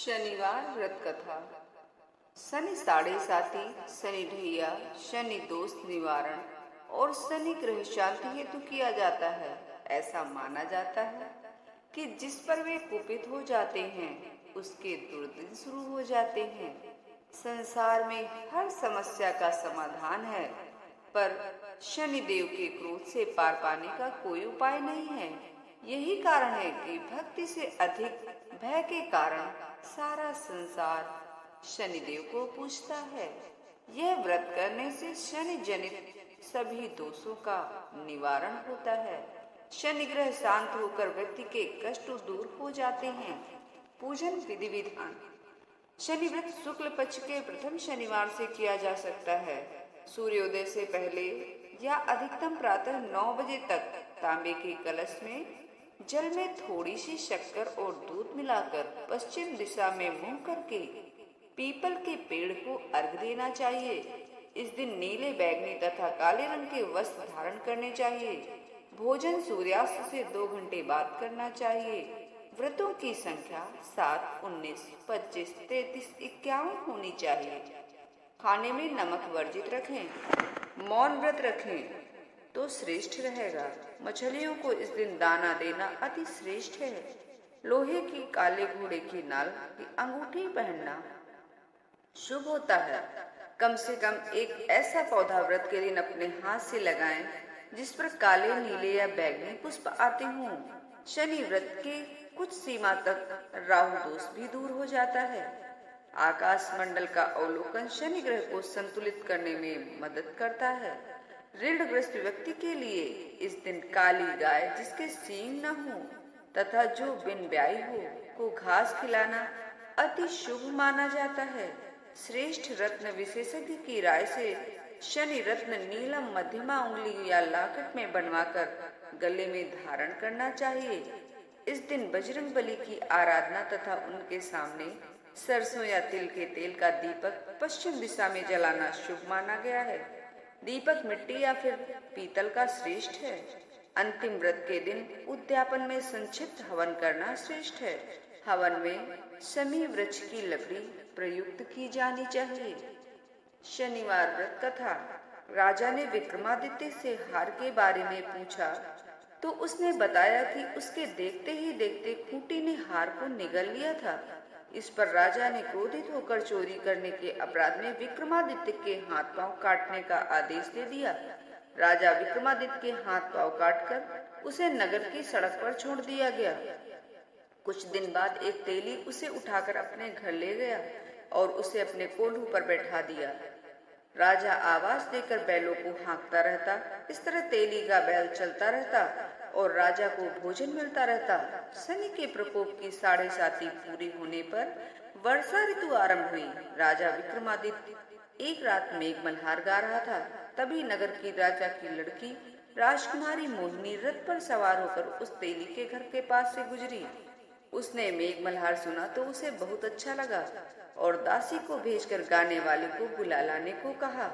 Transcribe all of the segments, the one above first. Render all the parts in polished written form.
शनिवार व्रत कथा। शनि साढ़े साथी, शनि ढैया, शनि दोस्त निवारण और शनि ग्रह शांति हेतु किया जाता है। ऐसा माना जाता है कि जिस पर वे कुपित हो जाते हैं उसके दुर्दिन शुरू हो जाते हैं। संसार में हर समस्या का समाधान है, पर शनि देव के क्रोध से पार पाने का कोई उपाय नहीं है। यही कारण है कि भक्ति से अधिक भय के कारण सारा संसार शनिदेव को पूजता है। यह व्रत करने से शनि जनित सभी दोषों का निवारण होता है। शनि ग्रह शांत होकर व्यक्ति के कष्ट दूर हो जाते हैं। पूजन विधि विधान। शनि व्रत शुक्ल पक्ष के प्रथम शनिवार से किया जा सकता है। सूर्योदय से पहले या अधिकतम प्रातः 9 बजे तक तांबे के कलश में जल में थोड़ी सी शक्कर और दूध मिलाकर पश्चिम दिशा में मुंह करके पीपल के पेड़ को अर्घ देना चाहिए। इस दिन नीले, बैगनी तथा काले रंग के वस्त्र धारण करने चाहिए। भोजन सूर्यास्त से 2 घंटे बाद करना चाहिए। व्रतों की संख्या 7, 19, 25, 33, 51 होनी चाहिए। खाने में नमक वर्जित रखें। मौन व्रत रखें तो श्रेष्ठ रहेगा। मछलियों को इस दिन दाना देना अति श्रेष्ठ है। लोहे की काले घोड़े की नाल की अंगूठी पहनना शुभ होता है। कम से कम एक ऐसा पौधा व्रत के दिन अपने हाथ से लगाएं जिस पर काले, नीले या बैगनी पुष्प आते हों। शनि व्रत के कुछ सीमा तक राहु दोष भी दूर हो जाता है। आकाश मंडल का अवलोकन शनि ग्रह को संतुलित करने में मदद करता है। ऋणग्रस्त व्यक्ति के लिए इस दिन काली गाय जिसके सींग न हो तथा जो बिन ब्याई हो को घास खिलाना अति शुभ माना जाता है। श्रेष्ठ रत्न विशेषज्ञ की राय से शनि रत्न नीलम मध्यमा उंगली या लाकेट में बनवाकर गले में धारण करना चाहिए। इस दिन बजरंग बली की आराधना तथा उनके सामने सरसों या तिल के तेल का दीपक पश्चिम दिशा में जलाना शुभ माना गया है। दीपक मिट्टी या फिर पीतल का श्रेष्ठ है। अंतिम व्रत के दिन उद्यापन में संक्षिप्त हवन करना श्रेष्ठ है। हवन में शमी वृक्ष की लकड़ी प्रयुक्त की जानी चाहिए। शनिवार व्रत कथा। राजा ने विक्रमादित्य से हार के बारे में पूछा तो उसने बताया कि उसके देखते ही देखते खूंटी ने हार को निगल लिया था। इस पर राजा ने क्रोधित होकर चोरी करने के अपराध में विक्रमादित्य के हाथ पांव काटने का आदेश दे दिया। राजा विक्रमादित्य के हाथ पांव काटकर उसे नगर की सड़क पर छोड़ दिया गया। कुछ दिन बाद एक तेली उसे उठाकर अपने घर ले गया और उसे अपने कोल्हू पर बैठा दिया। राजा आवाज देकर बैलों को हाँकता रहता। इस तरह तेली का बैल चलता रहता और राजा को भोजन मिलता रहता। शनि के प्रकोप की 7.5 पूरी होने पर वर्षा ऋतु आरंभ हुई। राजा विक्रमादित्य एक रात मेघमल्हार गा रहा था। तभी नगर की राजा की लड़की राजकुमारी मोहिनी रथ पर सवार होकर उस तेली के घर के पास से गुजरी। उसने मेघमल्हार सुना तो उसे बहुत अच्छा लगा और दासी को भेजकर गाने वाले को बुला लाने को कहा।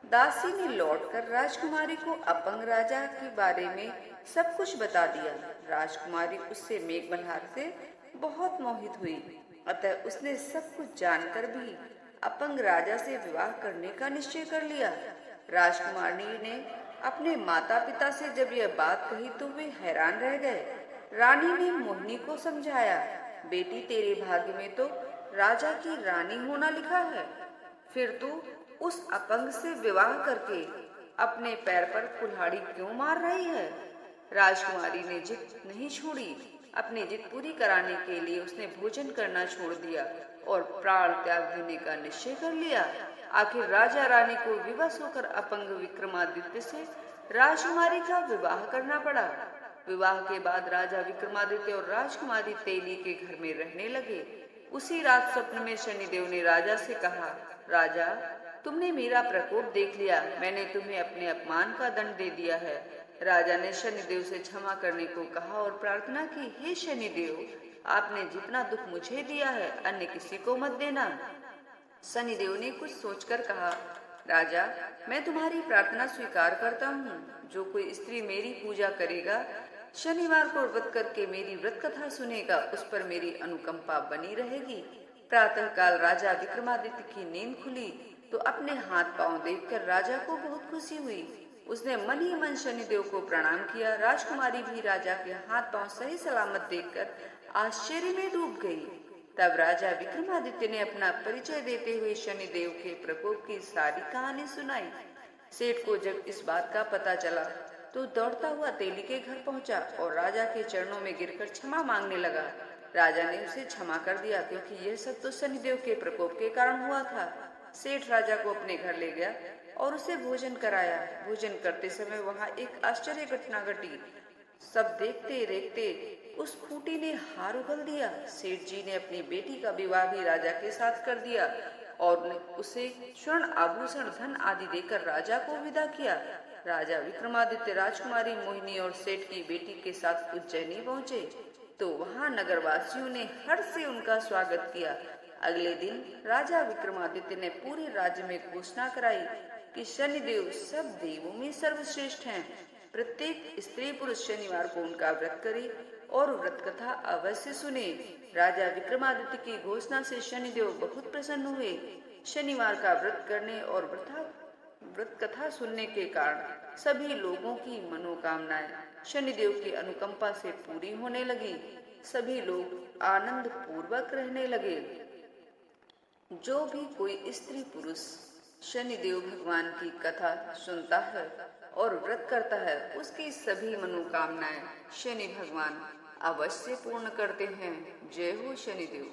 दासी ने लौटकर राजकुमारी को अपंग राजा के बारे में सब कुछ बता दिया। राजकुमारी उससे मेघमल्हार से बहुत मोहित हुई, अतः उसने सब कुछ जानकर भी अपंग राजा से विवाह करने का निश्चय कर लिया। राजकुमारी ने अपने माता पिता से जब यह बात कही तो वे हैरान रह गए। रानी ने मोहिनी को समझाया, बेटी तेरे भाग्य में तो राजा की रानी होना लिखा है, फिर तू उस अपंग से विवाह करके अपने पैर पर कुल्हाड़ी क्यों मार रही है। राजकुमारी ने जिद नहीं छोड़ी। अपनी जिद पूरी कराने के लिए उसने भोजन करना छोड़ दिया और प्राण त्याग देने का निश्चय कर लिया। आखिर राजा रानी को विवश होकर अपंग विक्रमादित्य से राजकुमारी का विवाह करना पड़ा। विवाह के बाद राजा विक्रमादित्य और राजकुमारी तेली के घर में रहने लगे। उसी रात स्वप्न में शनिदेव ने राजा से कहा, राजा, तुमने मेरा प्रकोप देख लिया, मैंने तुम्हें अपने अपमान का दंड दे दिया है। राजा ने शनिदेव से क्षमा करने को कहा और प्रार्थना की, हे शनिदेव, आपने जितना दुख मुझे दिया है अन्य किसी को मत देना। शनिदेव ने कुछ सोचकर कहा, राजा, मैं तुम्हारी प्रार्थना स्वीकार करता हूँ। जो कोई स्त्री मेरी पूजा करेगा, शनिवार को व्रत करके मेरी व्रत कथा सुनेगा, उस पर मेरी अनुकंपा बनी रहेगी। प्रातःकाल राजा विक्रमादित्य की नींद खुली तो अपने हाथ पांव देखकर राजा को बहुत खुशी हुई। उसने मन ही मन शनिदेव को प्रणाम किया। राजकुमारी भी राजा के हाथ पांव सही सलामत देखकर आश्चर्य में डूब गई। तब राजा विक्रमादित्य ने अपना परिचय देते हुए शनिदेव के प्रकोप की सारी कहानी सुनाई। सेठ को जब इस बात का पता चला तो दौड़ता हुआ तेली के घर पहुंचा और राजा के चरणों में गिरकर क्षमा मांगने लगा। राजा ने उसे क्षमा कर दिया क्योंकि यह सब तो शनिदेव के प्रकोप के कारण हुआ था। सेठ राजा को अपने घर ले गया और उसे भोजन कराया। भोजन करते समय वहां एक आश्चर्य घटना घटी। सब देखते देखते उस खूंटी ने हार उगल दिया। सेठ जी ने अपनी बेटी का विवाह भी राजा के साथ कर दिया और उसे स्वर्ण आभूषण धन आदि देकर राजा को विदा किया। राजा विक्रमादित्य राजकुमारी मोहिनी और सेठ की बेटी के साथ उज्जैनी पहुंचे तो वहां नगरवासियों ने हर्ष से उनका स्वागत किया। अगले दिन राजा विक्रमादित्य ने पूरे राज्य में घोषणा कराई कि शनिदेव सब देवों में सर्वश्रेष्ठ हैं। प्रत्येक स्त्री पुरुष शनिवार को उनका व्रत करे और व्रत कथा अवश्य सुने। राजा विक्रमादित्य की घोषणा से शनिदेव बहुत प्रसन्न हुए। शनिवार का व्रत करने और व्रत कथा सुनने के कारण सभी लोगों की मनोकामनाएं शनिदेव की अनुकंपा से पूरी होने लगी। सभी लोग आनंद पूर्वक रहने लगे। जो भी कोई स्त्री पुरुष शनिदेव भगवान की कथा सुनता है और व्रत करता है उसकी सभी मनोकामनाएं शनि भगवान अवश्य पूर्ण करते हैं। जय हो शनिदेव।